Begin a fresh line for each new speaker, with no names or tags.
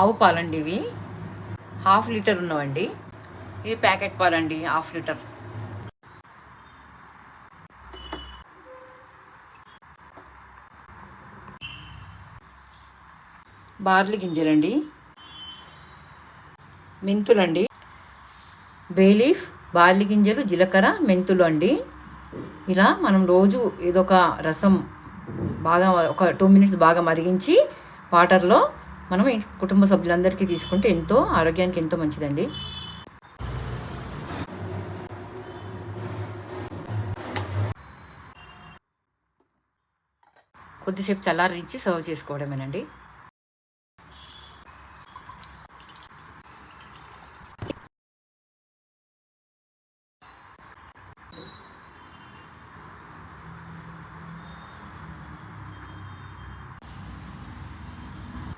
ఆవు పాలండి ఇవి, 1/2 లీటర్ ఉన్నవండి. ఇది ప్యాకెట్ పాలండి, 1/2 లీటర్. బార్లీ గింజలండి, మెంతులండి, బేలీఫ్, బార్లీ గింజలు, జీలకర్ర, మెంతులు అండి. ఇలా మనం రోజు ఏదో ఒక రసం బాగా ఒక 2 మినిట్స్ బాగా మరిగించి వాటర్లో మనం కుటుంబ సభ్యులందరికీ తీసుకుంటే ఎంతో ఆరోగ్యానికి ఎంతో మంచిదండి. కొద్దిసేపు చల్లారించి సర్వ్ చేసుకోవడమేనండి.